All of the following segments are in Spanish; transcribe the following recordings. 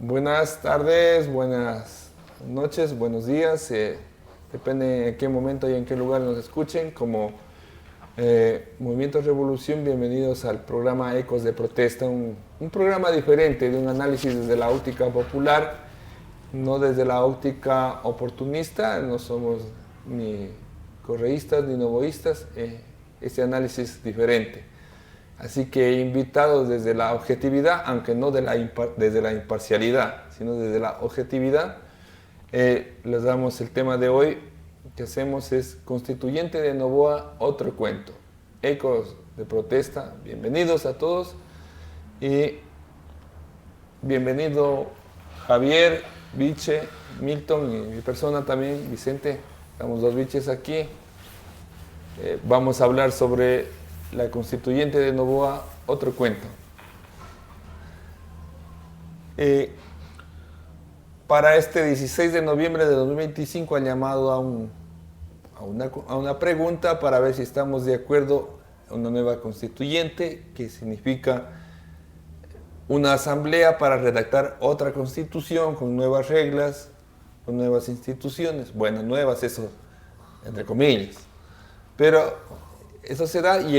Buenas tardes, buenas noches, buenos días. Depende en qué momento y en qué lugar nos escuchen. Como Movimiento Revolución, bienvenidos al programa Ecos de Protesta, un programa diferente de un análisis desde la óptica popular, no desde la óptica oportunista. No somos ni correístas ni novoístas. Este análisis diferente. Así que invitados desde la objetividad, aunque no desde la imparcialidad, sino desde la objetividad, les damos el tema de hoy. Que hacemos es Constituyente de Noboa, otro cuento. Ecos de Protesta, bienvenidos a todos. Y bienvenido Javier, Biche, Milton y mi persona también, Vicente. Estamos dos biches aquí. Vamos a hablar sobre la Constituyente de Noboa, otro cuento. Para este 16 de noviembre de 2025 han llamado a una pregunta para ver si estamos de acuerdo a una nueva constituyente, que significa una asamblea para redactar otra constitución con nuevas reglas, con nuevas instituciones. Bueno, nuevas, eso entre comillas. Pero eso se da y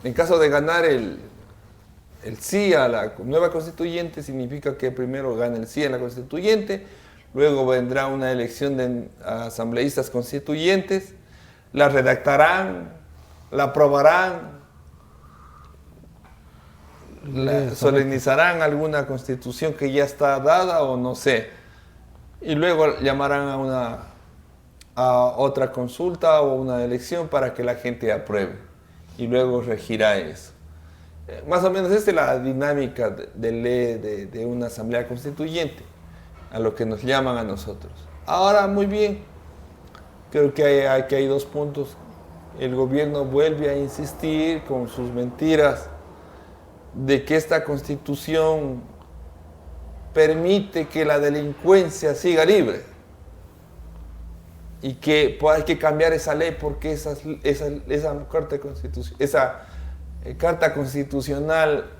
en caso de ganar el sí a la nueva constituyente, significa que primero gana el sí a la constituyente, luego vendrá una elección de asambleístas constituyentes, la redactarán, la aprobarán, solemnizarán alguna constitución que ya está dada o no sé, y luego llamarán a otra consulta o una elección para que la gente apruebe y luego regirá eso. Más o menos esta es la dinámica de ley de una asamblea constituyente, a lo que nos llaman a nosotros. Ahora, muy bien, creo que hay dos puntos. El gobierno vuelve a insistir con sus mentiras de que esta constitución permite que la delincuencia siga libre y que hay que cambiar esa ley porque esa carta constitucional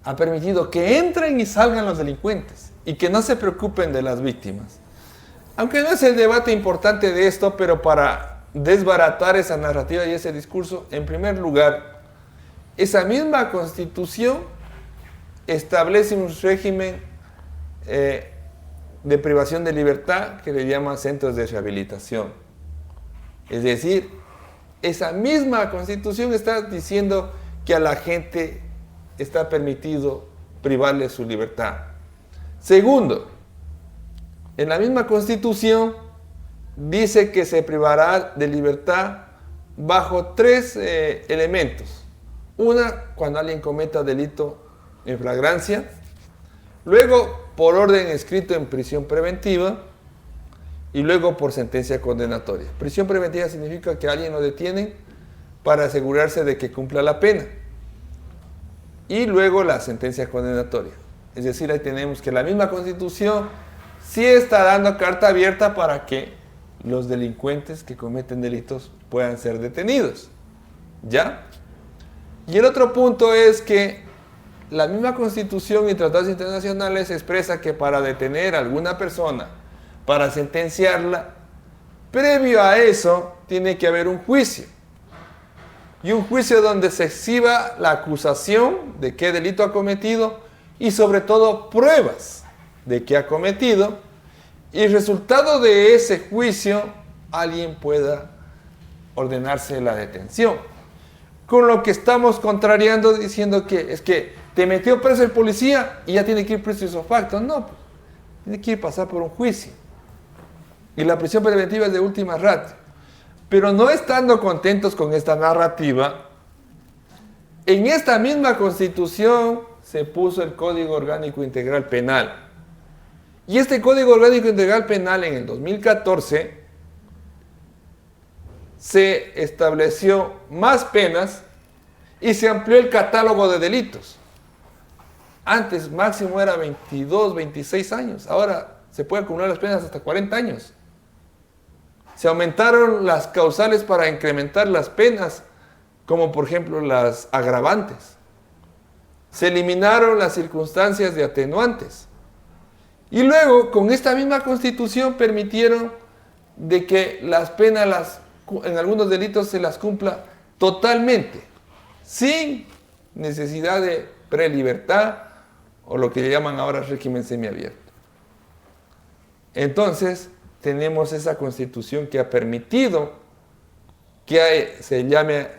ha permitido que entren y salgan los delincuentes y que no se preocupen de las víctimas. Aunque no es el debate importante de esto, pero para desbaratar esa narrativa y ese discurso, en primer lugar, esa misma constitución establece un régimen de privación de libertad que le llama centros de rehabilitación. Es decir, esa misma constitución está diciendo que a la gente está permitido privarle su libertad. Segundo, en la misma constitución dice que se privará de libertad bajo tres elementos. Una, cuando alguien cometa delito en flagrancia. Luego, por orden escrito en prisión preventiva. Y luego por sentencia condenatoria. Prisión preventiva significa que a alguien lo detienen para asegurarse de que cumpla la pena. Y luego la sentencia condenatoria. Es decir, ahí tenemos que la misma Constitución sí está dando carta abierta para que los delincuentes que cometen delitos puedan ser detenidos. ¿Ya? Y el otro punto es que la misma Constitución y tratados internacionales expresa que para detener a alguna persona, para sentenciarla, previo a eso tiene que haber un juicio. Y un juicio donde se exhiba la acusación de qué delito ha cometido y sobre todo pruebas de qué ha cometido. Y resultado de ese juicio, alguien pueda ordenarse la detención. Con lo que estamos contrariando diciendo que es que te metió preso el policía y ya tiene que ir preso ipso facto. No, tiene que ir pasar por un juicio. Y la prisión preventiva es de última ratio. Pero no estando contentos con esta narrativa, en esta misma Constitución se puso el Código Orgánico Integral Penal. Y este Código Orgánico Integral Penal en el 2014 se estableció más penas y se amplió el catálogo de delitos. Antes máximo era 22, 26 años. Ahora se puede acumular las penas hasta 40 años. Se aumentaron las causales para incrementar las penas, como por ejemplo las agravantes. se eliminaron las circunstancias de atenuantes. Y luego, con esta misma Constitución, permitieron de que las penas en algunos delitos se las cumpla totalmente, sin necesidad de prelibertad o lo que le llaman ahora régimen semiabierto. Entonces, tenemos esa Constitución que ha permitido que se llame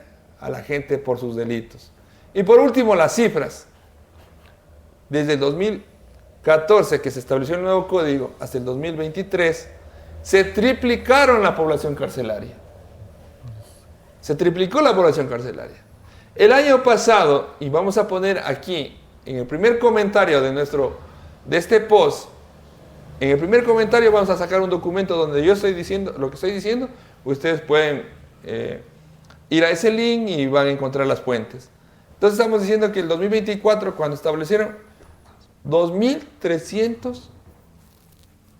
a la gente por sus delitos. Y por último, las cifras. Desde el 2014, que se estableció el nuevo código, hasta el 2023, se triplicaron la población carcelaria. Se triplicó la población carcelaria. El año pasado, y vamos a poner aquí, en el primer comentario de este post, en el primer comentario vamos a sacar un documento donde yo estoy diciendo lo que estoy diciendo. Ustedes pueden ir a ese link y van a encontrar las fuentes. Entonces estamos diciendo que el 2024, cuando establecieron 2.300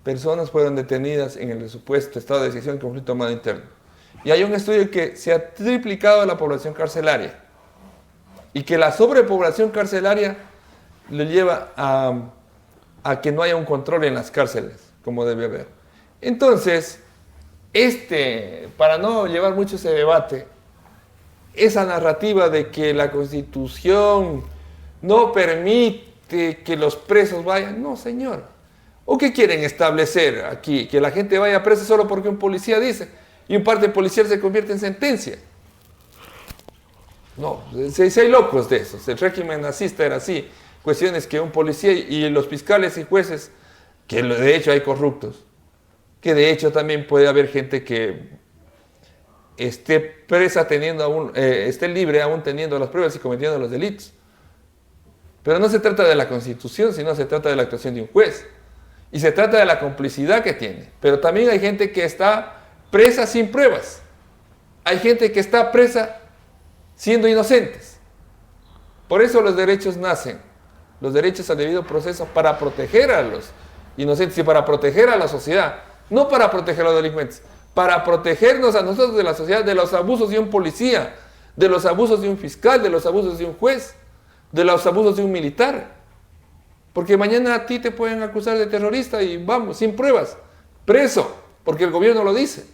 personas fueron detenidas en el supuesto estado de excepción y conflicto armado interno. Y hay un estudio que se ha triplicado la población carcelaria y que la sobrepoblación carcelaria le lleva a que no haya un control en las cárceles, como debe haber. Entonces, para no llevar mucho ese debate, esa narrativa de que la Constitución no permite que los presos vayan, no, señor. ¿O qué quieren establecer aquí? Que la gente vaya presa solo porque un policía dice, y un parte policial se convierte en sentencia. No, si hay locos de esos. El régimen nazista era así. Cuestiones que un policía y los fiscales y jueces, que de hecho hay corruptos, que de hecho también puede haber gente que esté presa esté libre aún teniendo las pruebas y cometiendo los delitos. Pero no se trata de la Constitución, sino se trata de la actuación de un juez. Y se trata de la complicidad que tiene. Pero también hay gente que está presa sin pruebas. Hay gente que está presa siendo inocentes. Por eso los derechos nacen. Los derechos al debido proceso para proteger a los inocentes y para proteger a la sociedad. No para proteger a los delincuentes. Para protegernos a nosotros de la sociedad de los abusos de un policía, de los abusos de un fiscal, de los abusos de un juez, de los abusos de un militar. Porque mañana a ti te pueden acusar de terrorista y vamos, sin pruebas, preso, porque el gobierno lo dice.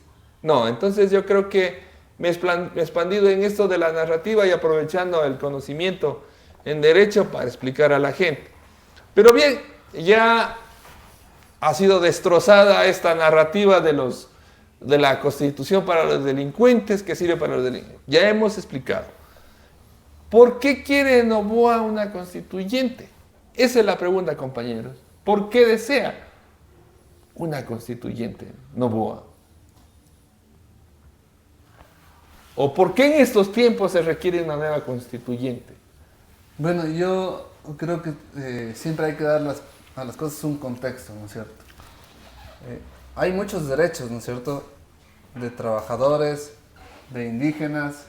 No, entonces yo creo que me he expandido en esto de la narrativa y aprovechando el conocimiento en derecho para explicar a la gente. Pero bien, ya ha sido destrozada esta narrativa de la Constitución para los delincuentes, que sirve para los delincuentes. Ya hemos explicado. ¿Por qué quiere Noboa una constituyente? Esa es la pregunta, compañeros. ¿Por qué desea una constituyente Noboa? ¿O por qué en estos tiempos se requiere una nueva constituyente? Bueno, yo creo que siempre hay que dar a las cosas un contexto, ¿no es cierto? Hay muchos derechos, ¿no es cierto?, de trabajadores, de indígenas,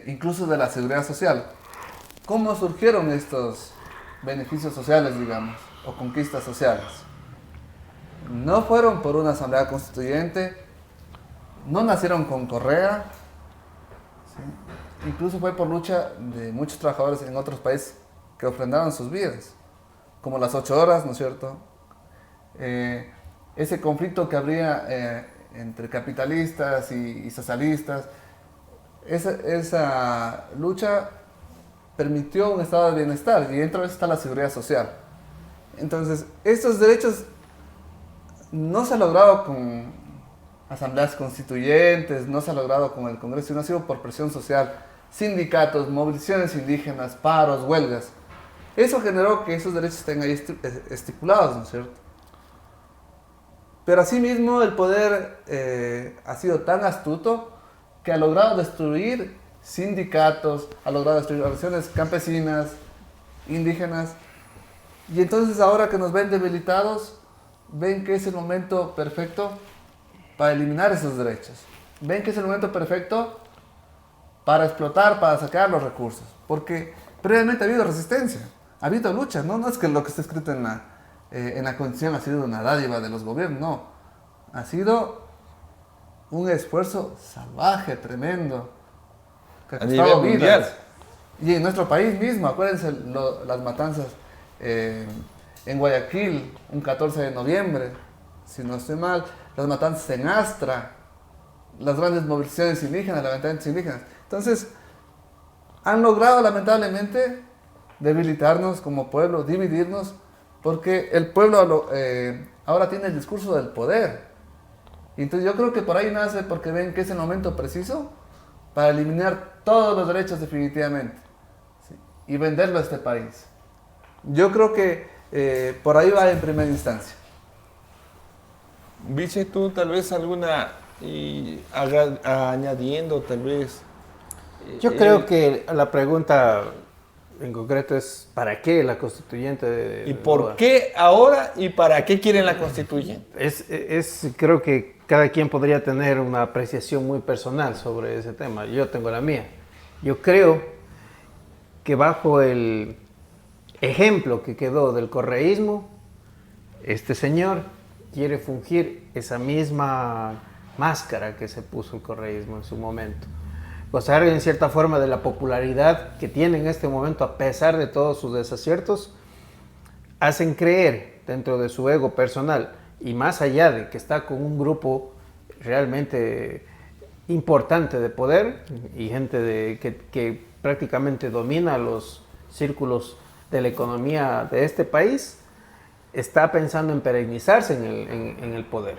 incluso de la seguridad social. ¿Cómo surgieron estos beneficios sociales, digamos, o conquistas sociales? No fueron por una asamblea constituyente, no nacieron con Correa, ¿sí? Incluso fue por lucha de muchos trabajadores en otros países que ofrendaron sus vidas, como las 8 horas, ¿no es cierto? Ese conflicto que habría entre capitalistas y socialistas, esa lucha permitió un estado de bienestar y dentro de eso está la seguridad social. Entonces, estos derechos no se han logrado con asambleas constituyentes, no se ha logrado con el Congreso, sino ha sido por presión social, sindicatos, movilizaciones indígenas, paros, huelgas. Eso generó que esos derechos estén ahí estipulados, ¿no es cierto? Pero asimismo el poder ha sido tan astuto que ha logrado destruir sindicatos, ha logrado destruir organizaciones campesinas, indígenas, y entonces ahora que nos ven debilitados, ven que es el momento perfecto para eliminar esos derechos. Ven que es el momento perfecto para explotar, para sacar los recursos. Porque previamente ha habido resistencia, ha habido lucha. No es que lo que está escrito en la Constitución ha sido una dádiva de los gobiernos, no. Ha sido un esfuerzo salvaje, tremendo, que ha a nivel costado mundial. vidas. Y en nuestro país mismo, acuérdense las matanzas en Guayaquil, un 14 de noviembre, si no estoy mal, las matanzas en Astra, las grandes movilizaciones indígenas, levantamientos indígenas. Entonces, han logrado lamentablemente debilitarnos como pueblo, dividirnos, porque el pueblo ahora tiene el discurso del poder. Y entonces yo creo que por ahí nace porque ven que es el momento preciso para eliminar todos los derechos definitivamente, ¿sí? Y venderlo a este país. Yo creo que por ahí va en primera instancia. Vice, tú tal vez alguna, añadiendo tal vez. Yo creo que la pregunta en concreto es ¿para qué la constituyente? ¿Y por qué ahora y para qué quieren la constituyente? Creo que cada quien podría tener una apreciación muy personal sobre ese tema. Yo tengo la mía. Yo creo que bajo el ejemplo que quedó del correísmo, este señor quiere fungir esa misma máscara que se puso el correísmo en su momento. Gozar en cierta forma de la popularidad que tiene en este momento a pesar de todos sus desaciertos, hacen creer dentro de su ego personal y más allá de que está con un grupo realmente importante de poder y gente que prácticamente domina los círculos de la economía de este país, está pensando en perennizarse en el poder.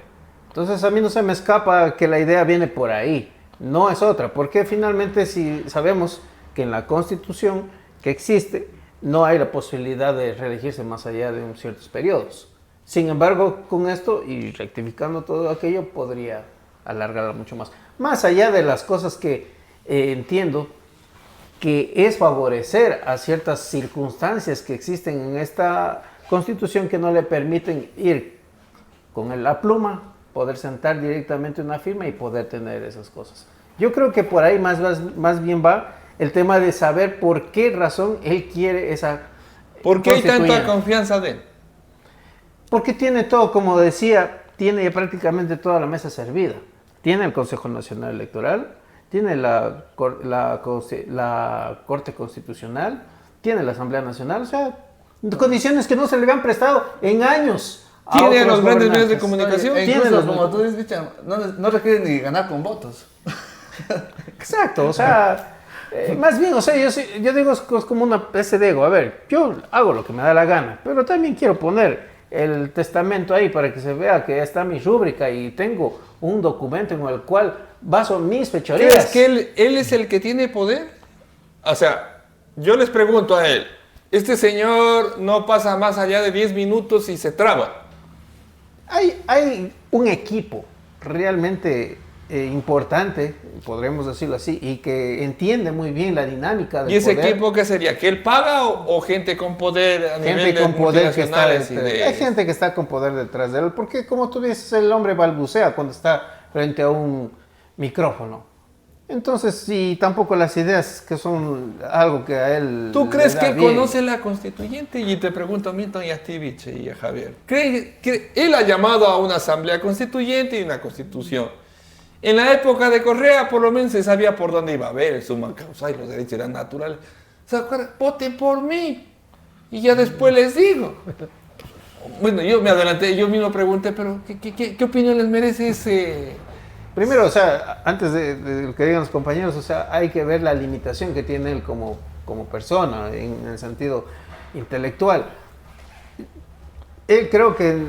Entonces a mí no se me escapa que la idea viene por ahí, no es otra, porque finalmente si sabemos que en la Constitución que existe no hay la posibilidad de reelegirse más allá de ciertos periodos. Sin embargo, con esto y rectificando todo aquello podría alargarlo mucho más. Más allá de las cosas que entiendo que es favorecer a ciertas circunstancias que existen en esta Constitución que no le permiten ir con la pluma, poder sentar directamente una firma y poder tener esas cosas. Yo creo que por ahí más bien va el tema de saber por qué razón él quiere esa ¿Por qué hay tanta confianza de él? Porque tiene todo, como decía, tiene prácticamente toda la mesa servida. Tiene el Consejo Nacional Electoral, tiene la Corte Constitucional, tiene la Asamblea Nacional, o sea, condiciones que no se le habían prestado en años. Tiene los grandes medios de comunicación. Incluso, como tú dices, Bicha, no requiere ni ganar con votos. Exacto, o sea, más bien, o sea, yo digo es como una especie de ego. A ver, yo hago lo que me da la gana, pero también quiero poner el testamento ahí para que se vea que está mi rúbrica y tengo un documento en el cual baso mis fechorías. ¿Crees que él es el que tiene poder? O sea, yo les pregunto a él, este señor no pasa más allá de 10 minutos y se traba. Hay un equipo realmente importante, podremos decirlo así, y que entiende muy bien la dinámica del ¿Y ese poder. equipo qué sería? ¿Que él paga o gente con poder a nivel Gente de con poder que está multinacionales? hay gente que está con poder detrás de él, porque como tú dices, el hombre balbucea cuando está frente a un micrófono. Entonces, sí, tampoco las ideas que son algo que a él ¿Tú crees le que da él bien. conoce la constituyente? Y te pregunto a Milton y a Tivich y a Javier. ¿Cree que él ha llamado a una asamblea constituyente y una constitución? En la época de Correa, por lo menos se sabía por dónde iba a haber el summa causa y los derechos eran naturales. ¿Se acuerdan? Voten por mí. Y ya después les digo. Bueno, yo me adelanté, yo mismo pregunté, pero ¿qué opinión les merece ese? Primero, o sea, antes de lo que digan los compañeros, o sea, hay que ver la limitación que tiene él como persona, en el sentido intelectual. Él creo que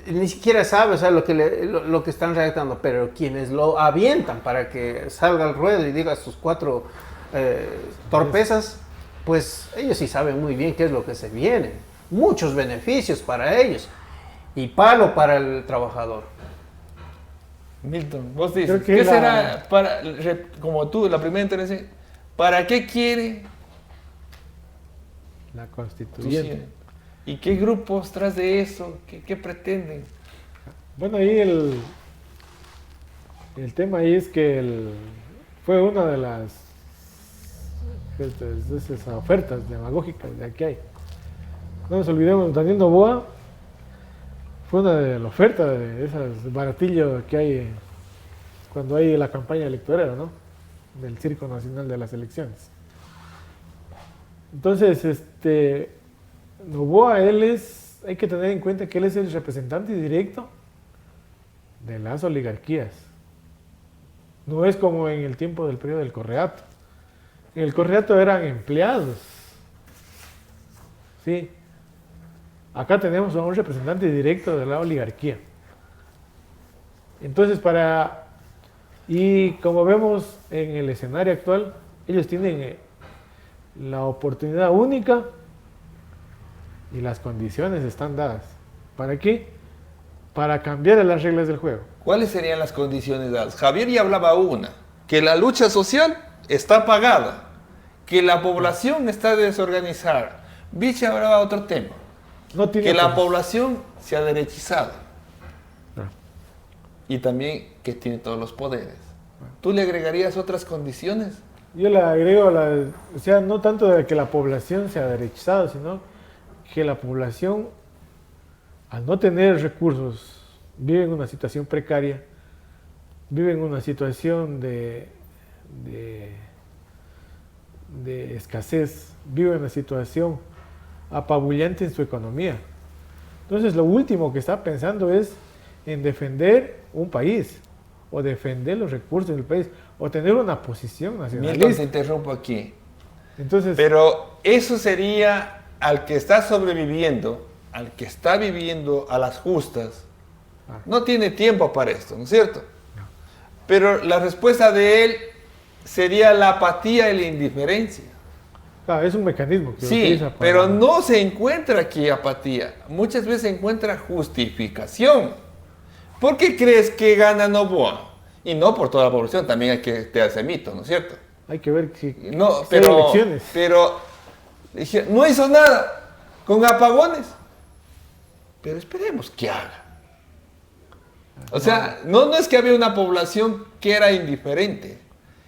ni siquiera sabe, o sea, lo que están redactando, pero quienes lo avientan para que salga al ruedo y diga sus 4 torpezas, pues ellos sí saben muy bien qué es lo que se viene. Muchos beneficios para ellos y palo para el trabajador. Milton, vos dices, ¿qué será para, como tú, la primera interés, ¿para qué quiere la constituyente? ¿Y qué grupos tras de eso? ¿Qué pretenden? Bueno, ahí el tema ahí es que fue una de las esas ofertas demagógicas de aquí hay. No nos olvidemos, Daniel Noboa fue una de las ofertas de esas baratillos que hay cuando hay la campaña electoral, ¿no? Del Circo Nacional de las Elecciones. Entonces, Noboa, hay que tener en cuenta que él es el representante directo de las oligarquías. No es como en el tiempo del periodo del Correato. En el Correato eran empleados. Sí. Acá tenemos a un representante directo de la oligarquía. Entonces, y como vemos en el escenario actual, ellos tienen la oportunidad única y las condiciones están dadas. ¿Para qué? Para cambiar las reglas del juego. ¿Cuáles serían las condiciones dadas? Javier ya hablaba una, que la lucha social está apagada, que la población está desorganizada. Vichy hablaba de otro tema, No tiene que la condiciones. población se ha derechizado No. y también que tiene todos los poderes. ¿Tú le agregarías otras condiciones? Yo le agrego, o sea, no tanto de que la población sea derechizada, sino que la población, al no tener recursos, vive en una situación precaria, vive en una situación de escasez, vive en una situación apabullante en su economía. Entonces, lo último que está pensando es en defender un país, o defender los recursos del país, o tener una posición Milton, te nacionalista. interrumpo aquí. Entonces, Pero eso sería al que está sobreviviendo, al que está viviendo a las justas, no tiene tiempo para esto, ¿no es cierto? Pero la respuesta de él sería la apatía y la indiferencia. claro, es un mecanismo que Sí, utiliza para... pero no se encuentra aquí apatía. Muchas veces se encuentra justificación. ¿Por qué crees que gana Noboa? Y no por toda la población, también hay que te hace mito, ¿no es cierto? Hay que ver si No, si hay pero, elecciones. pero dije, no hizo nada con apagones. Pero esperemos que haga. O sea, no es que había una población que era indiferente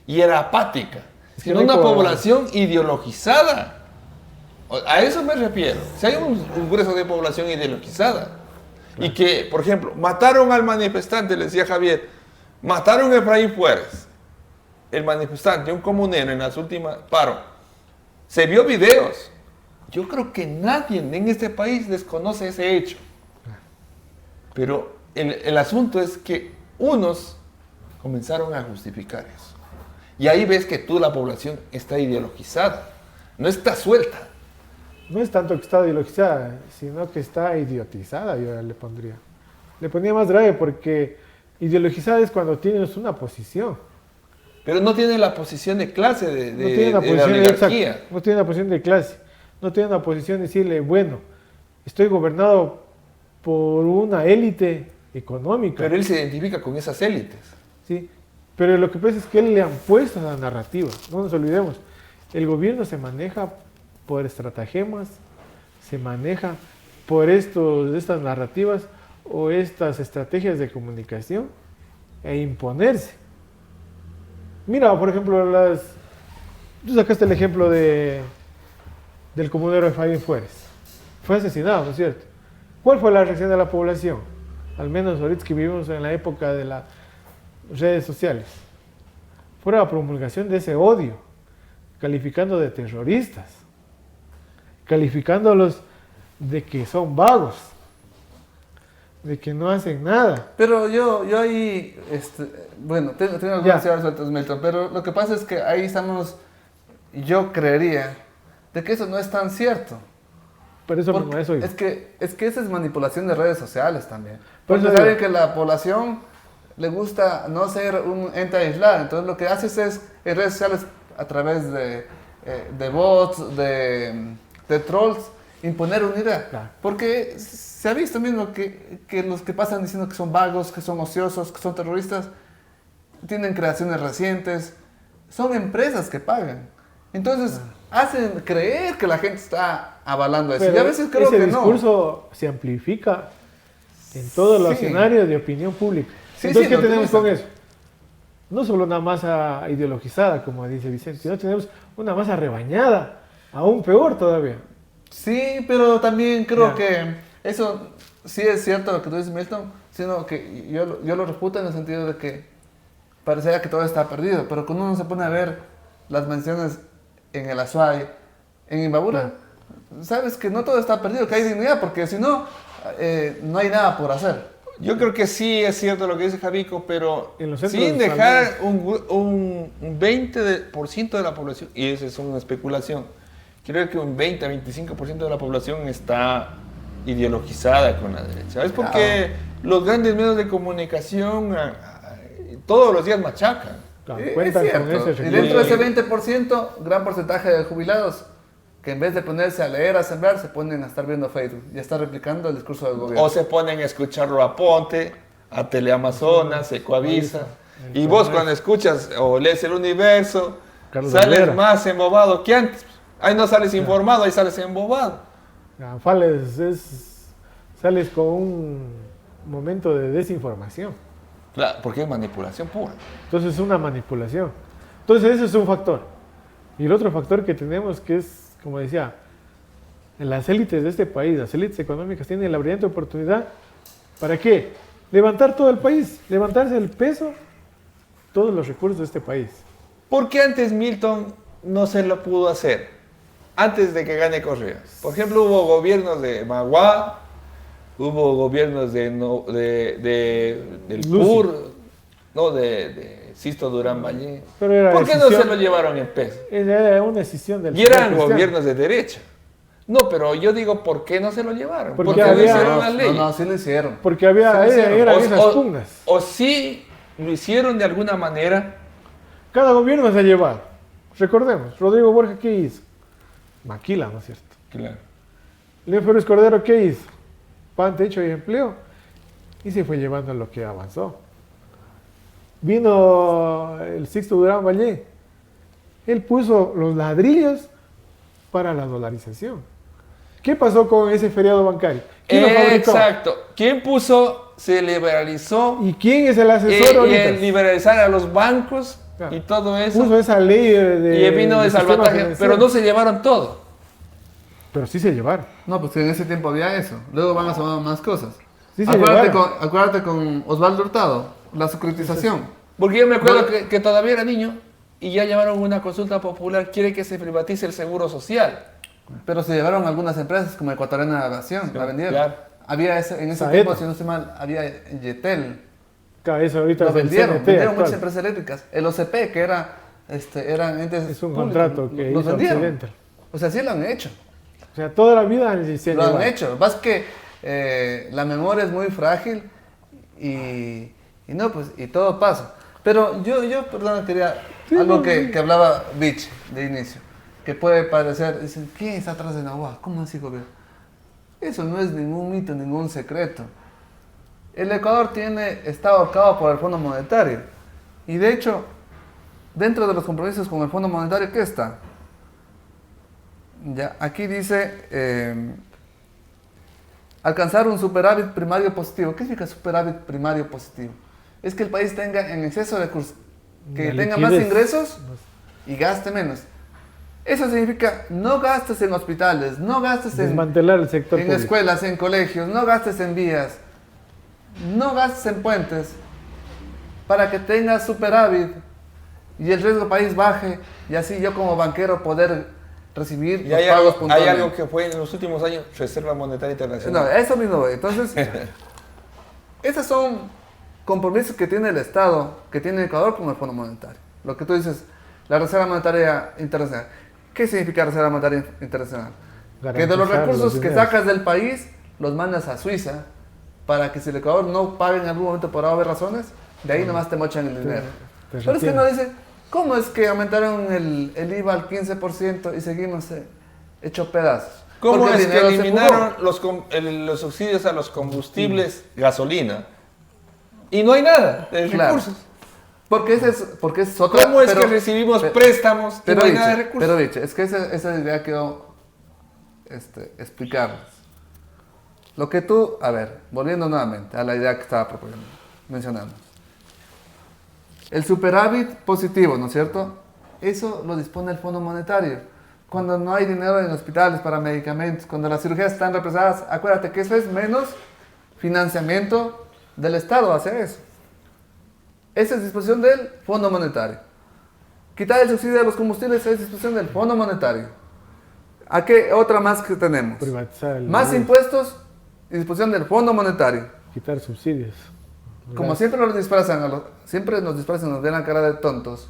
y era apática, que sino no hay una como- población ideologizada. A eso me refiero. Si hay un grueso de población ideologizada y que, por ejemplo, mataron al manifestante, le decía Javier, mataron a Efraín Fuertes, el manifestante, un comunero en las últimas paro. Se vio videos. Yo creo que nadie en este país desconoce ese hecho. Pero el asunto es que unos comenzaron a justificar eso. Y ahí ves que la población está ideologizada, no está suelta. No es tanto que está ideologizada, sino que está idiotizada, yo le pondría. Le ponía más grave porque ideologizada es cuando tienes una posición. Pero no tiene la posición de clase No tiene una de la posición oligarquía. exacto, no tiene una posición de clase, no tiene una posición de decirle, bueno, estoy gobernado por una élite económica. Pero él se identifica con esas élites. ¿Sí? Pero lo que pasa es que él le han puesto la narrativa, no nos olvidemos, el gobierno se maneja por estratagemas, se maneja por estas narrativas o estas estrategias de comunicación e imponerse. Mira, por ejemplo, tú sacaste el ejemplo del comunero Efraín Fuertes. Fue asesinado, ¿no es cierto? ¿Cuál fue la reacción de la población? Al menos ahorita que vivimos en la época de las redes sociales. Fue la promulgación de ese odio, calificando de terroristas, calificándolos de que son vagos, de que no hacen nada. Pero yo ahí, bueno, tengo Ya. algunas ideas sueltas, Milton, pero lo que pasa es que ahí estamos, yo creería, de que eso no es tan cierto. Por eso Porque mismo, eso iba. es que esa es manipulación de redes sociales también. Por Porque eso saben digo. que la población le gusta no ser un ente aislado, entonces lo que haces es en redes sociales a través de bots, de trolls, imponer una idea. Claro. Porque se ha visto mismo que los que pasan diciendo que son vagos, que son ociosos, que son terroristas, tienen creaciones recientes, son empresas que pagan. Entonces hacen creer que la gente está avalando eso. Pero Y a veces creo ese que no. discurso se amplifica en todos los Sí. escenarios de opinión pública. Sí, Entonces, sí, ¿qué lo tenemos utilizan. con eso? No solo una masa ideologizada, como dice Vicente, sino tenemos una masa rebañada, aún peor todavía. Sí, pero también creo Ya. que eso sí es cierto lo que tú dices, Milton, sino que yo lo reputo en el sentido de que pareciera que todo está perdido, pero cuando uno se pone a ver las menciones en el Azuay en Imbabura, sabes que no todo está perdido, que hay dignidad, porque si no, no hay nada por hacer. Yo creo que sí es cierto lo que dice Javico, pero En los centros sin de dejar un 20% de la población, y eso es una especulación, creo que un 20-25% de la población está ideologizada con la derecha. Es porque los grandes medios de comunicación todos los días machacan. Claro, Es cuentan con cierto. ese Y dentro de recurso. ese 20%, gran porcentaje de jubilados que en vez de ponerse a leer, a sembrar, se ponen a estar viendo Facebook y a estar replicando el discurso del gobierno. O se ponen a escucharlo a Ponte, a Teleamazonas, Ecoavisa. El Y vos Comercio. cuando escuchas o lees El Universo, Carlos sales Rivera. más embobado que antes. Ahí no sales informado, ahí sales embobado. Sales con un momento de desinformación. Claro, porque es manipulación pura. Entonces es una manipulación. Entonces ese es un factor. Y el otro factor que tenemos que es, como decía, en las élites de este país, las élites económicas tienen la brillante oportunidad, ¿para qué? Levantar todo el país, levantarse el peso, todos los recursos de este país. ¿Por qué antes Milton no se lo pudo hacer? Antes de que gane Correa. Por ejemplo, hubo gobiernos de Magua, hubo gobiernos del Lucy. PUR, no, de Sisto Durán Valle. Pero era ¿Por qué no decisión- se lo llevaron en peso? Era una decisión del Y eran señor Cristiano. gobiernos de derecha. No, pero yo digo, ¿por qué no se lo llevaron? Porque Porque no había- hicieron la ley. No, sí lo hicieron. Porque había, Sí lo hicieron. eran esas pugnas. O sí lo hicieron de alguna manera. Cada gobierno se ha llevado. Recordemos, Rodrigo Borja, ¿qué hizo? Maquila, ¿no es cierto? Claro. León Férez Cordero, ¿qué hizo? Pan, techo y empleo. Y se fue llevando lo que avanzó. Vino el Sixto Durán Valle. Él puso los ladrillos para la dolarización. ¿Qué pasó con ese feriado bancario? ¿Quién lo fabricó? Exacto. ¿Quién puso? Se liberalizó. ¿Y quién es el asesor Y ahorita? el liberalizar a los bancos Claro. y todo eso. Puso esa ley Y vino de sistema salvataje, financiero. pero no se llevaron todo. Pero sí se llevaron. No, pues que en ese tiempo había eso. Luego van a sumar más cosas. Sí se Acuérdate con Osvaldo Hurtado, la securitización. Porque yo me acuerdo Bueno. que todavía era niño y ya llevaron una consulta popular. Quiere que se privatice el seguro social. Pero se llevaron algunas empresas como Ecuatoriana de Aviación, la vendieron. claro. Había en ese Saeta. tiempo, si no estoy mal, había Yetel. Claro, eso ahorita Lo es el vendieron, CNT vendieron actual. muchas empresas eléctricas. El OCP, que eran entes Es un públicos, contrato que los hizo vendieron. Occidental. O sea, sí lo han hecho. O sea, toda la vida se han Lo han llevado. hecho. Lo que pasa es que la memoria es muy frágil y no, pues, y todo pasa. Pero yo perdón, quería Sí, algo no, que, sí. que hablaba Vich de inicio, que puede parecer, dicen, ¿quién está atrás de Nahuatl? ¿Cómo así, gobierno? Eso no es ningún mito, ningún secreto. El Ecuador está ahorcado por el Fondo Monetario. Y de hecho, dentro de los compromisos con el Fondo Monetario, ¿qué está? Ya, aquí dice alcanzar un superávit primario positivo. ¿Qué significa superávit primario positivo? Es que el país tenga en exceso de recursos, que La tenga más liquidez. ingresos y gaste menos. Eso significa no gastes en hospitales, no gastes Desmantelar el sector en público. escuelas, en colegios, no gastes en vías, no gastes en puentes, para que tengas superávit y el riesgo país baje y así yo como banquero poder recibir Y los hay pagos algo, hay puntualmente. algo que fue en los últimos años Reserva Monetaria No, Internacional. eso mismo voy. Entonces, esos son compromisos que tiene el Estado, que tiene Ecuador con el Fondo Monetario. Lo que tú dices, la Reserva Monetaria Internacional. ¿Qué significa Reserva Monetaria Internacional? Que de los Garantizar recursos los que dineros. sacas del país, los mandas a Suiza, para que si el Ecuador no pague en algún momento por haber razones, de ahí nomás te mochan el dinero. te Pero es que retienen. no dice, ¿cómo es que aumentaron el IVA al 15% y seguimos hecho pedazos? ¿Cómo Porque el es que dinero se eliminaron fugó. los subsidios a los combustibles, gasolina? Y no hay nada de Claro. recursos. Porque es otra... ¿Cómo es pero- que recibimos pero- préstamos y Pero no hay dicho, nada de recursos? pero dicho, es que esa idea quiero explicarles. Lo que tú, a ver, volviendo nuevamente a la idea que estaba proponiendo, mencionando. El superávit positivo, ¿no es cierto? Eso lo dispone el Fondo Monetario. Cuando no hay dinero en hospitales para medicamentos, cuando las cirugías están represadas, acuérdate que eso es menos financiamiento del Estado hacia eso. Esa es disposición del Fondo Monetario. Quitar el subsidio de los combustibles es disposición del Fondo Monetario. ¿A qué otra más que tenemos? Privatizar el Más gobierno, impuestos y disposición del Fondo Monetario. quitar subsidios. Como siempre nos disfrazan, siempre nos disfrazan, nos ven la cara de tontos.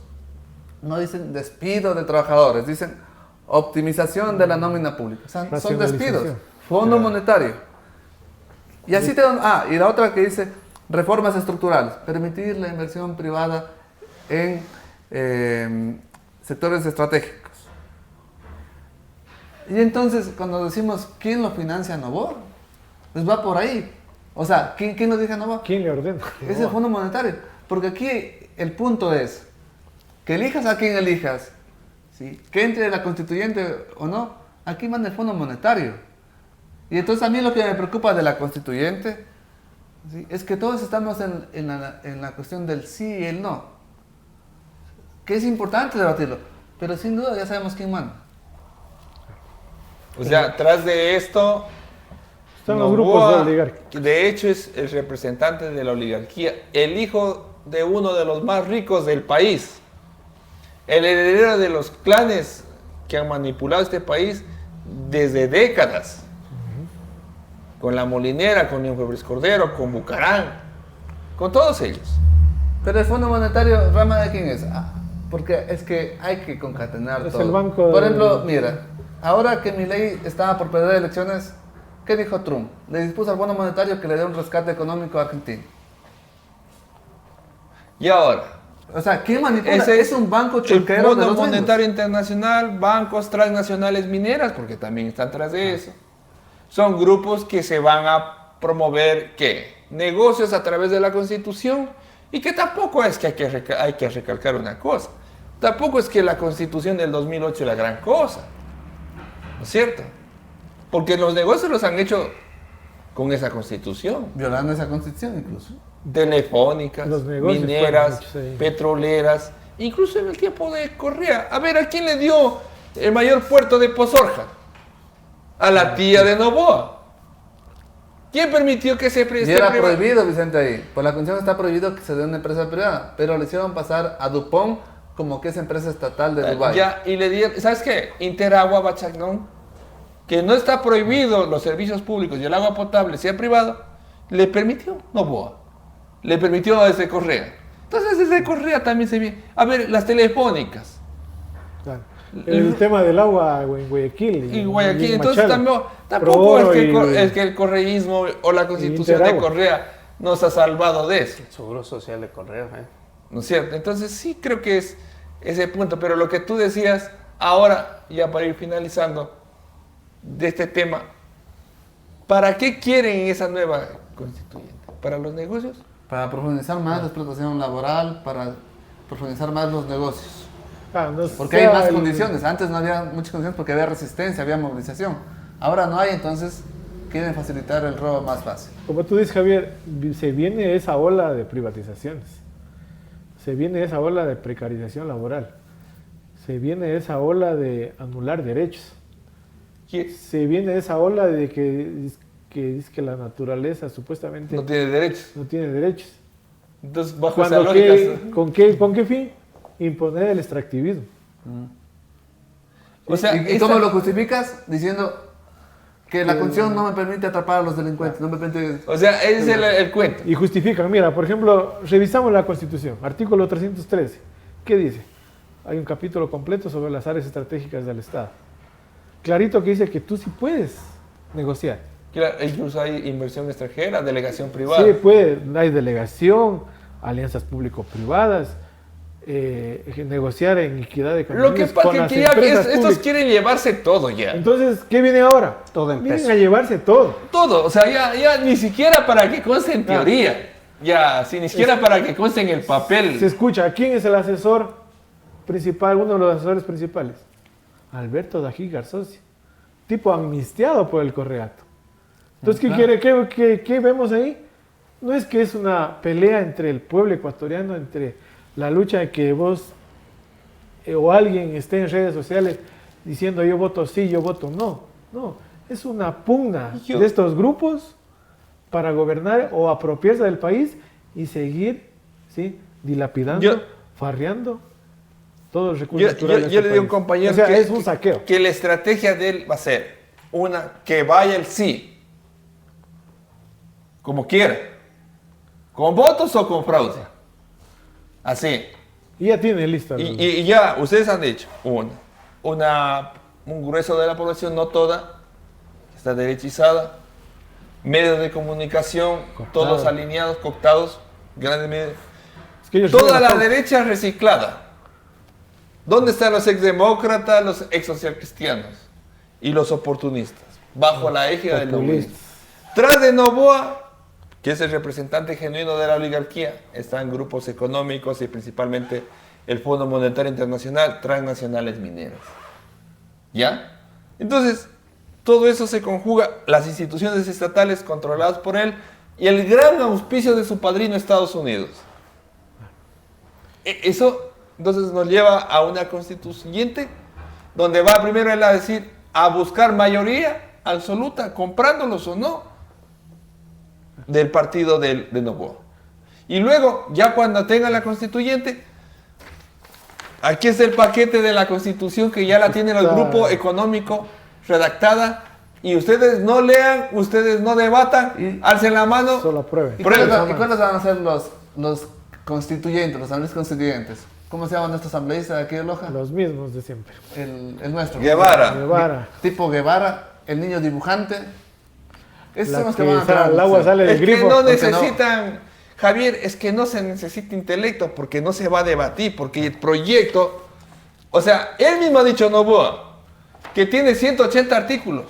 No dicen despido de trabajadores, dicen optimización de la nómina pública. O sea, son despidos. Racionalización. Fondo Monetario. Y así te dan. Ah, y la otra que dice reformas estructurales. Permitir la inversión privada en sectores estratégicos. Y entonces, cuando decimos quién lo financia Novoa, pues va por ahí. O sea, ¿quién lo dice Novoa? ¿Quién le ordena? Es el Fondo Monetario. Porque aquí el punto es que elijas a quien elijas, ¿sí? Que entre la constituyente o no, aquí manda el Fondo Monetario. Y entonces a mí lo que me preocupa de la constituyente, ¿sí? Es que todos estamos en la cuestión del sí y el no. Que es importante debatirlo, pero sin duda ya sabemos quién manda. O sea, tras de esto, Están los grupos de oligarquía. de hecho es el representante de la oligarquía, el hijo de uno de los más ricos del país, el heredero de los clanes que han manipulado este país desde décadas, con la Molinera, con León Febres Cordero, con Bucarán, con todos ellos. Pero el Fondo Monetario, ¿rama de quién es? Ah, porque es que hay que concatenar Es todo. el banco Por de- ejemplo, mira, ahora que Milei estaba por perder elecciones, ¿qué dijo Trump? Le dispuso al Fondo Monetario que le dé un rescate económico a Argentina. Y ahora, O sea, ¿quién manipula? ese Es un banco el chulquero de Fondo los Monetario Internacional, bancos transnacionales mineras, porque también están tras de eso. Son grupos que se van a promover, ¿qué? Negocios a través de la Constitución. Y que tampoco es que hay que recalcar una cosa. Tampoco es que la Constitución del 2008 es la gran cosa. ¿No es cierto? Porque los negocios los han hecho con esa Constitución. Violando esa constitución incluso. Telefónicas, Los negocios mineras, fueron hechos ahí. petroleras, incluso en el tiempo de Correa. A ver, ¿a quién le dio el mayor puerto de Pozorja? A la tía de Novoa. ¿Quién permitió que se Y esté era privado? prohibido, Vicente, ahí. Por la constitución está prohibido que se dé una empresa privada, pero le hicieron pasar a Dupont como que es empresa estatal de Dubái. Ya, y le dieron, ¿sabes qué? Interagua Bachacnón, que no está prohibido los servicios públicos y el agua potable sea privado, le permitió Novoa. Le permitió a ese Correa. Entonces ese Correa también se viene. A ver, las telefónicas. Claro. El tema del agua en Guayaquil. Y Guayaquil, en entonces Machala. tampoco es Prooro es que el correísmo o la constitución de Interagua. Correa nos ha salvado de eso, Seguro social de correo, ¿no es cierto? Entonces sí creo que es ese punto, pero lo que tú decías ahora, ya para ir finalizando de este tema, ¿para qué quieren esa nueva constituyente? ¿Para los negocios? Para profundizar más la explotación laboral, para profundizar más los negocios. Ah, no Porque hay sea más el- condiciones. Antes no había muchas condiciones porque había resistencia, había movilización. Ahora no hay, entonces quieren facilitar el robo más fácil. Como tú dices, Javier, se viene esa ola de privatizaciones. Se viene esa ola de precarización laboral. Se viene esa ola de anular derechos. Se viene esa ola de que dice que la naturaleza supuestamente No tiene derechos. no tiene derechos. Entonces, bajo esa Cuando lógica... ¿Con qué fin? Imponer el extractivismo. O sea, ¿Y cómo lo justificas? Diciendo que la constitución no me permite atrapar a los delincuentes, no me permite... O sea, ese es el cuento. Y justifican, mira, por ejemplo, revisamos la Constitución, artículo 313. ¿Qué dice? Hay un capítulo completo sobre las áreas estratégicas del Estado. Clarito que dice que tú sí puedes negociar. Claro, incluso hay inversión extranjera, delegación privada. Sí, puede, hay delegación, alianzas público-privadas, negociar en equidad de Lo que condiciones pasa con es las que ya empresas estos públicas. quieren llevarse todo ya. Entonces, ¿qué viene ahora? Todo en Vienen peso. a llevarse todo. Todo, o sea, ya ni siquiera para que conste en Claro. teoría. Ya, ni siquiera para que conste en el papel. Se escucha, ¿quién es el asesor principal, uno de los asesores principales? Alberto Dají Garzosi, tipo amnistiado por el Correato. Entonces, ¿qué quiere? ¿Qué vemos ahí? No es que es una pelea entre el pueblo ecuatoriano, entre la lucha de que vos o alguien esté en redes sociales diciendo yo voto sí, yo voto no. No, es una pugna de estos grupos para gobernar o apropiarse del país y seguir, ¿sí?, dilapidando, Yo- farreando. todos los recursos naturales. Yo le digo a un compañero o sea, que, es un saqueo. que la estrategia de él va a ser una, que vaya el sí, como quiera, con votos o con fraude. Así. Y ya tiene lista. Y ya, ustedes han dicho, un grueso de la población, no toda, está derechizada, medios de comunicación, todos alineados, cooptados, grandes medios. Es que ellos Toda la pauta. derecha reciclada. ¿Dónde están los exdemócratas, los exsocialcristianos y los oportunistas? Bajo la égida del novoísmo. Populistas. Tras de Noboa, que es el representante genuino de la oligarquía, están grupos económicos y principalmente el Fondo Monetario Internacional, transnacionales mineras. ¿Ya? Entonces, todo eso se conjuga, las instituciones estatales controladas por él y el gran auspicio de su padrino Estados Unidos. Eso entonces nos lleva a una constituyente donde va primero él a decir, a buscar mayoría absoluta, comprándolos o no, del partido de Noboa. Y luego, ya cuando tenga la constituyente, aquí está el paquete de la constitución que ya la tiene el grupo económico redactada. Y ustedes no lean, ustedes no debatan, alcen la mano. Solo aprueben. ¿Y Prueba. cuáles van a ser los constituyentes, los asambleístas constituyentes? ¿Cómo se llaman nuestros asambleístas de aquí de Loja? Los mismos de siempre. El nuestro. Guevara. Guevara. Tipo Guevara, el niño dibujante. Esos La son los que que van a entrar. el agua sale del Es que grifo. no porque necesitan, Javier, es que no se necesita intelecto porque no se va a debatir, porque el proyecto, o sea, él mismo ha dicho Noboa, que tiene 180 artículos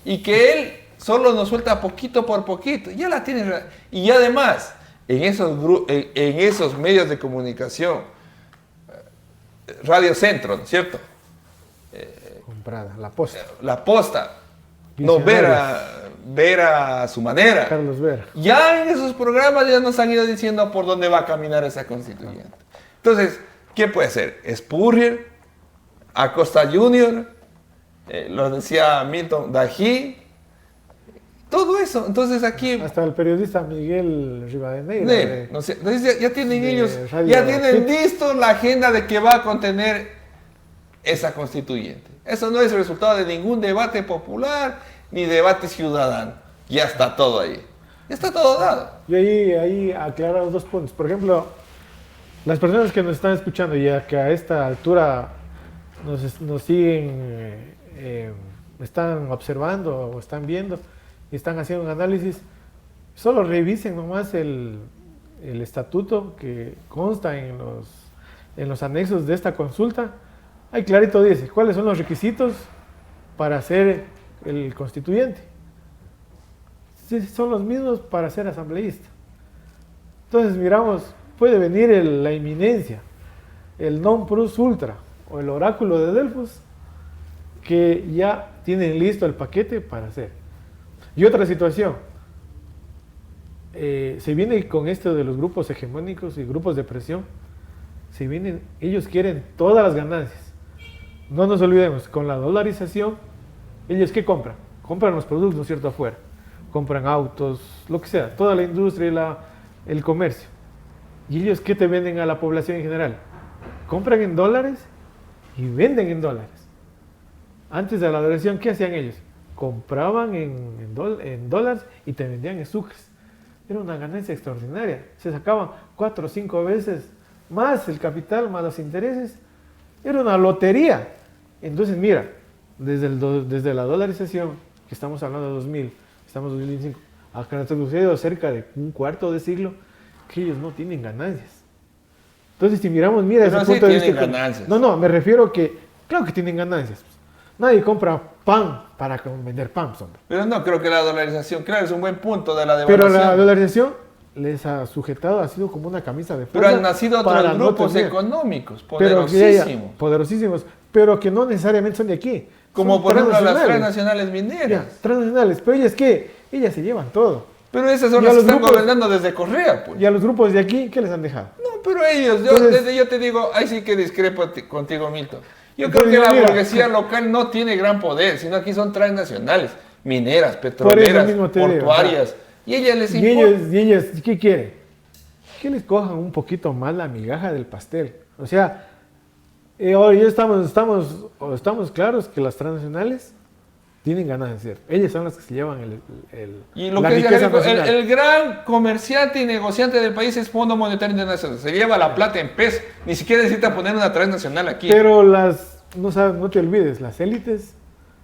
y que él solo nos suelta poquito por poquito, ya la tiene, y además, en esos medios de comunicación, Radio Centro, ¿no es cierto? Comprada, la posta. La Posta, no, ver a su manera. Carlos Vera. Ya en esos programas ya nos han ido diciendo por dónde va a caminar esa constituyente. Entonces, ¿qué puede ser? Spurrier, Acosta Jr., lo decía Milton Dají, todo eso. Entonces aquí... Hasta el periodista Miguel Rivadeneira. No sé, entonces ya tienen de ellos, Radio ya tienen Hit. listo la agenda de que va a contener esa constituyente. Eso no es resultado de ningún debate popular ni debate ciudadano. Ya está todo ahí. Ya está todo dado. Y ahí aclarar dos puntos. Por ejemplo, las personas que nos están escuchando, ya que a esta altura nos siguen, están observando o están viendo y están haciendo un análisis, solo revisen nomás el estatuto que consta en los anexos de esta consulta. Ahí clarito dice cuáles son los requisitos para ser el constituyente. Sí, son los mismos para ser asambleísta. Entonces miramos, puede venir la eminencia, el non plus ultra o el oráculo de Delfos, que ya tienen listo el paquete para hacer. Y otra situación, se viene con esto de los grupos hegemónicos y grupos de presión, ellos quieren todas las ganancias. No nos olvidemos, con la dolarización, ellos ¿qué compran? Compran los productos, ¿no es cierto?, afuera. Compran autos, lo que sea, toda la industria y el comercio. ¿Y ellos qué te venden a la población en general? Compran en dólares y venden en dólares. Antes de la dolarización, ¿qué hacían ellos? Compraban en dólares y te vendían en sucres. Era una ganancia extraordinaria. Se sacaban 4 o 5 veces más el capital, más los intereses. Era una lotería. Entonces, mira, desde la dolarización, que estamos hablando de 2000, estamos en 2025, hasta que ha sucedido cerca de un cuarto de siglo, que ellos no tienen ganancias. Entonces, si miramos, mira, Pero ese sí punto de tienen vista. ganancias. No, me refiero que, claro que tienen ganancias. Nadie compra pan para vender pan, hombre. Pero no creo que la dolarización, claro, es un buen punto de la Pero devaluación. la dolarización les ha sujetado, ha sido como una camisa de fuerza. Pero han nacido otros para no grupos tener. económicos Pero poderosísimos. poderosísimos, pero que no necesariamente son de aquí. Como Son por ejemplo las transnacionales. transnacionales mineras. Ya, transnacionales, pero ellas ¿qué? Ellas se llevan todo. Pero esas son Y a las que los están grupos- gobernando desde Correa, pues. Y a los grupos de aquí, ¿qué les han dejado? No, pero ellos, Entonces- yo te digo, ahí sí que discrepo contigo, Milton. Yo Entonces, creo que la mira, burguesía local no tiene gran poder, sino aquí son transnacionales, mineras, Por petroleras, eso mismo te digo, portuarias. Y ellas les Y importa. ellos, ¿qué quieren? Que les cojan un poquito más la migaja del pastel. O sea, Ahora ya estamos claros que las transnacionales tienen ganancias. Ellas son las que se llevan Y lo la que riqueza dice nacional. el gran comerciante y negociante del país es Fondo Monetario Internacional. Se lleva la plata en pesos. Ni siquiera necesita poner una transnacional aquí. Pero no te olvides, las élites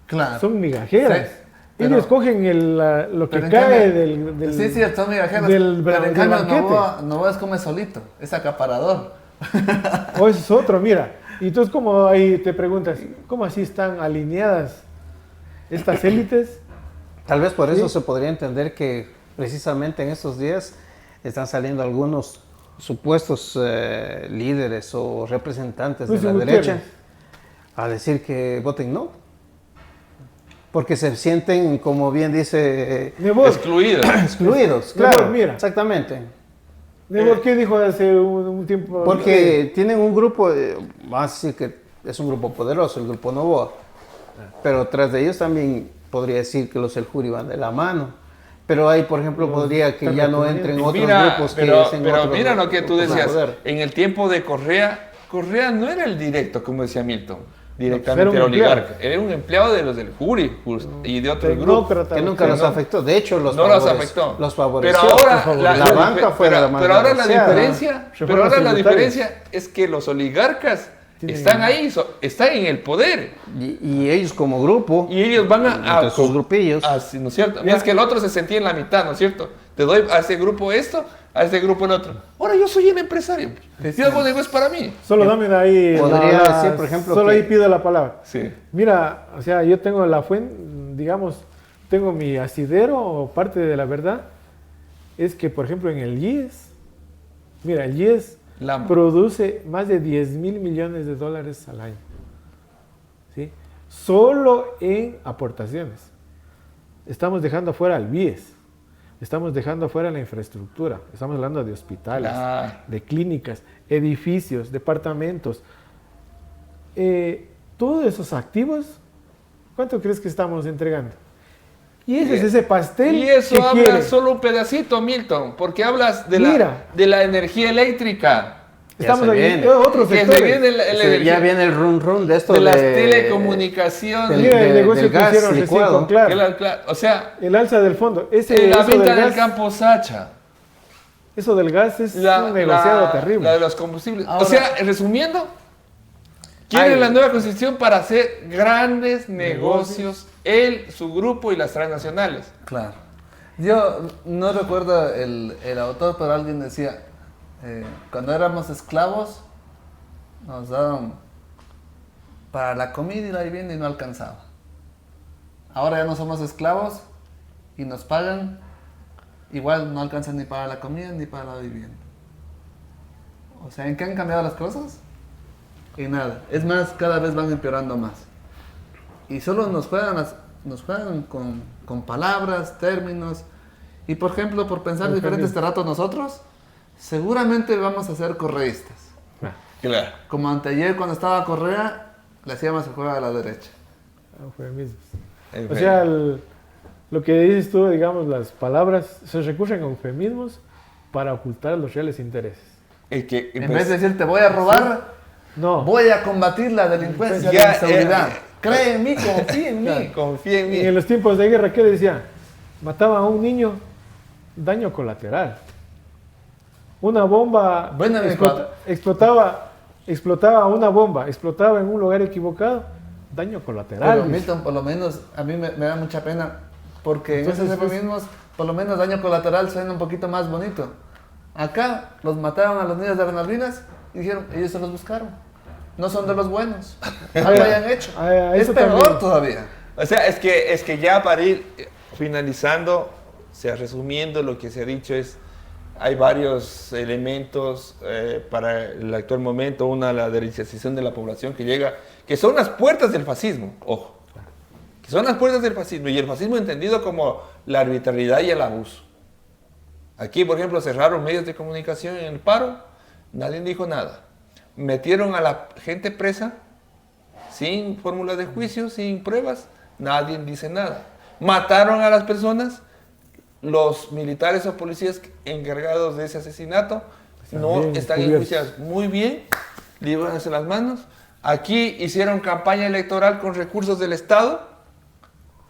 Claro. son migajeras. Sí, pero- Ellos cogen lo que Pero en cae cambio- del Sí, sí, son migajeros. del Pero en del cambio banquete. Novoa es come solito, es acaparador. O ese es otro, mira. Y entonces, como ahí te preguntas, ¿cómo así están alineadas estas élites? Tal vez por eso Sí. se podría entender que precisamente en estos días están saliendo algunos supuestos líderes o representantes de Luis la Gutiérrez. derecha a decir que voten no. Porque se sienten, como bien dice, Nebot, Excluido. excluidos. Nebot, Claro, mira. exactamente. Nebot, ¿qué dijo hace un tiempo? Porque tienen un grupo, vamos a decir que es un grupo poderoso, el grupo Novoa. Pero tras de ellos también podría decir que los El Juri van de la mano. Pero ahí, por ejemplo, podría que ya no entren otros grupos que pero hacen pero otros mira lo que tú grupos de decías. poder. En el tiempo de Correa no era el directo, como decía Milton. Directamente era un era empleado. oligarca. Era un empleado de los del Juri y de otros grupos. Tecnócrata. Que nunca los no. afectó. De hecho, los No los favoreció. afectó. Los favoreció. Pero ahora Los la, favoreció. La banca fue la más pero ahora la beneficiada. diferencia, Se pero fueron ahora la los tributarios. diferencia es que los oligarcas Tienen- están ahí, están en el poder Y ellos como grupo, y ellos van a entre sus grupillos, ¿no es cierto? Es que el otro se sentía en la mitad, ¿no es cierto? Te doy a ese grupo esto, a ese grupo el otro. Ahora yo soy el empresario. Yo hago negocio para mí. Solo dame ahí. Podría decir, por ejemplo, Solo que- ahí pido la palabra. Sí. Mira, o sea, yo tengo la fuente, digamos, tengo mi asidero o parte de la verdad. Es que, por ejemplo, en el IES, mira, el IES Lama. produce más de 10.000 millones de dólares al año. ¿Sí? Solo en aportaciones. Estamos dejando afuera al BIES. Estamos dejando afuera la infraestructura. Estamos hablando de hospitales, Claro. de clínicas, edificios, departamentos. Todos esos activos, ¿cuánto crees que estamos entregando? Y ese es ese pastel. Y eso que habla quiere. solo un pedacito, Milton, porque hablas de Mira. de la energía eléctrica. Estamos se ahí, viene. otros Que se sectores. viene la energía ya viene el run de esto de las de telecomunicaciones. Mira el de- negocio del que gas hicieron recién licuado. con Claro. Claro. O sea, El alza del fondo. la eso venta del del gas, campo Sacha. eso del gas es un negociado terrible. La de los combustibles. Ahora- o sea, resumiendo, quieren Ay. la nueva constitución para hacer grandes negocios, él, su grupo y las transnacionales. Claro. Yo no recuerdo el autor, pero alguien decía, cuando éramos esclavos, nos daban para la comida y la vivienda y no alcanzaba. Ahora ya no somos esclavos y nos pagan, igual no alcanza ni para la comida ni para la vivienda. O sea, ¿en qué han cambiado las cosas? En nada. Es más, cada vez van empeorando más. Y solo nos juegan con palabras, términos. Y por ejemplo, por pensar diferente este rato nosotros, seguramente vamos a ser correístas. Claro. Como anteayer cuando estaba Correa, le hacíamos el juego a la derecha. Eufemismos. O sea, lo que dices tú, digamos, las palabras se recurren a eufemismos para ocultar los reales intereses. El que, En pues, vez de decir te voy a robar, No. voy a combatir la delincuencia y Ya, la inseguridad. ya. Cree en mí, confía en mí. confía en mí. En los tiempos de guerra, ¿qué decía? Mataba a un niño, daño colateral. Una bomba Bueno, en explotaba una bomba, explotaba en un lugar equivocado, daño colateral. Pero Milton, por lo menos, a mí me da mucha pena, porque en Entonces, esos eufemismos, por lo menos daño colateral suena un poquito más bonito. Acá los mataron a los niños de Malvinas y dijeron, ellos se los buscaron. No son de los buenos. Algo hayan hecho. a Es eso peor también. todavía. O sea, es que ya para ir finalizando, o sea, resumiendo lo que se ha dicho es, hay varios elementos para el actual momento. Una, la derechización de la población que llega, que son las puertas del fascismo, ojo, que son las puertas del fascismo, y el fascismo entendido como la arbitrariedad y el abuso. Aquí, por ejemplo, cerraron medios de comunicación en el paro, nadie dijo nada. Metieron a la gente presa, sin fórmulas de juicio, sin pruebas, nadie dice nada. Mataron a las personas, los militares o policías encargados de ese asesinato no bien están cubiertos. enjuiciados. Muy bien, líbranse las manos. Aquí hicieron campaña electoral con recursos del Estado.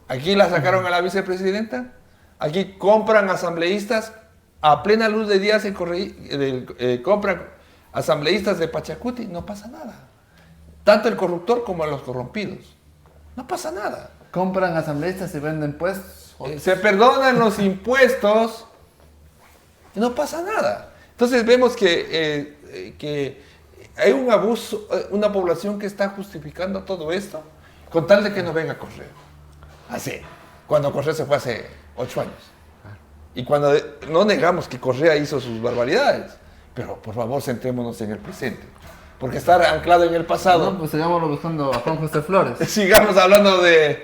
Aquí la sacaron a la vicepresidenta. Aquí compran asambleístas a plena luz de día, compran asambleístas de Pachacuti. No pasa nada. Tanto el corruptor como los corrompidos. No pasa nada. Compran asambleístas y venden puestos. Se perdonan los impuestos y no pasa nada. Entonces vemos que hay un abuso, una población que está justificando todo esto con tal de que no venga Correa. Así, cuando Correa se fue hace 8 años. Y cuando no negamos que Correa hizo sus barbaridades, pero por favor centrémonos en el presente. Porque estar anclado en el pasado... No, pues sigámoslo buscando a Juan José Flores. Sigamos hablando de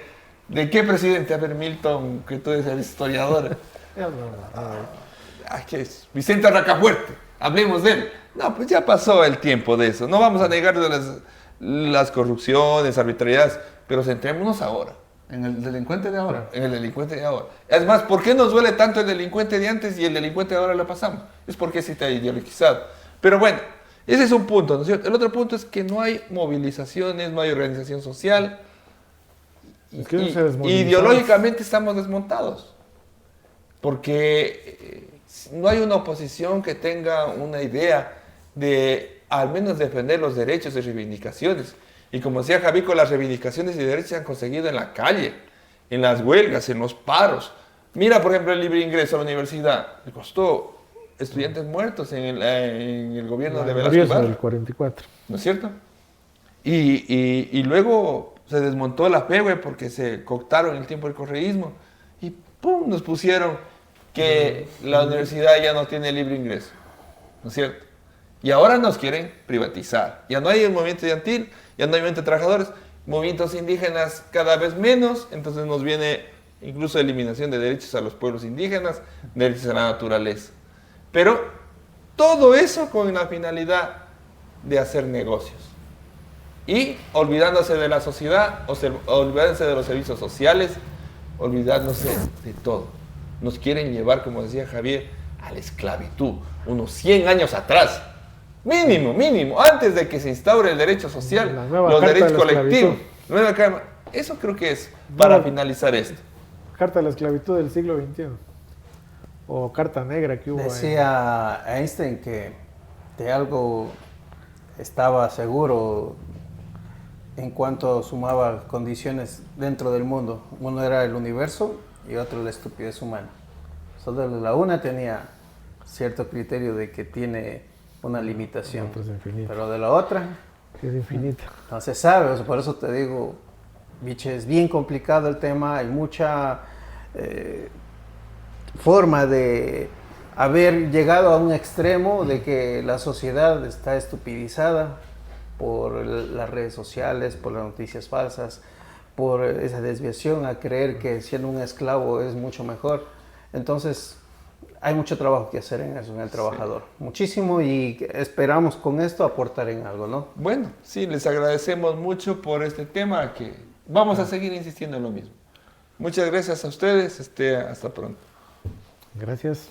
qué presidente. A ver, Milton, que tú eres historiador. ¿Qué es? Vicente Racafuerte, hablemos de él. No, pues ya pasó el tiempo de eso. No vamos a negar de las corrupciones, arbitrariedades, pero centrémonos ahora. En el delincuente de ahora. En el delincuente de ahora. Es más, ¿por qué nos duele tanto el delincuente de antes y el delincuente de ahora le pasamos? Es porque sí está ideologizado. Pero bueno, ese es un punto, ¿no es cierto? El otro punto es que no hay movilizaciones, no hay organización social. Es que no se desmovilizaron. Ideológicamente estamos desmontados. Porque no hay una oposición que tenga una idea de al menos defender los derechos y reivindicaciones. Y como decía Javico, las reivindicaciones y derechos se han conseguido en la calle, en las huelgas, en los paros. Mira, por ejemplo, el libre ingreso a la universidad. Le costó estudiantes muertos en el gobierno de Velasco Ibarra. Del 44. ¿No es cierto? Y luego se desmontó la FEWE porque se cooptaron el tiempo del correísmo. Y ¡pum! Nos pusieron que la universidad ya no tiene libre ingreso. ¿No es cierto? Y ahora nos quieren privatizar. Ya no hay el movimiento estudiantil, ya no hay movimiento de trabajadores, movimientos indígenas cada vez menos, entonces nos viene incluso eliminación de derechos a los pueblos indígenas, derechos a la naturaleza. Pero todo eso con la finalidad de hacer negocios. Y olvidándose de la sociedad, olvidándose de los servicios sociales, olvidándose de todo. Nos quieren llevar, como decía Javier, a la esclavitud, unos 100 años atrás. Mínimo, antes de que se instaure el derecho social, los derechos colectivos. Eso creo que es para finalizar esto. Carta de la esclavitud del siglo XXI. O carta negra que hubo. Decía Einstein que de algo estaba seguro en cuanto sumaba condiciones dentro del mundo. Uno era el universo y otro la estupidez humana. Solo la una tenía cierto criterio de que tiene una limitación, pero de la otra es infinita. No se sabe, o sea, por eso te digo, biche, es bien complicado el tema, hay mucha forma de haber llegado a un extremo de que la sociedad está estupidizada por las redes sociales, por las noticias falsas, por esa desviación a creer que siendo un esclavo es mucho mejor. Entonces, hay mucho trabajo que hacer en eso, en el trabajador. Sí. Muchísimo, y esperamos con esto aportar en algo, ¿no? Bueno, sí, les agradecemos mucho por este tema, que vamos a seguir insistiendo en lo mismo. Muchas gracias a ustedes, hasta pronto. Gracias.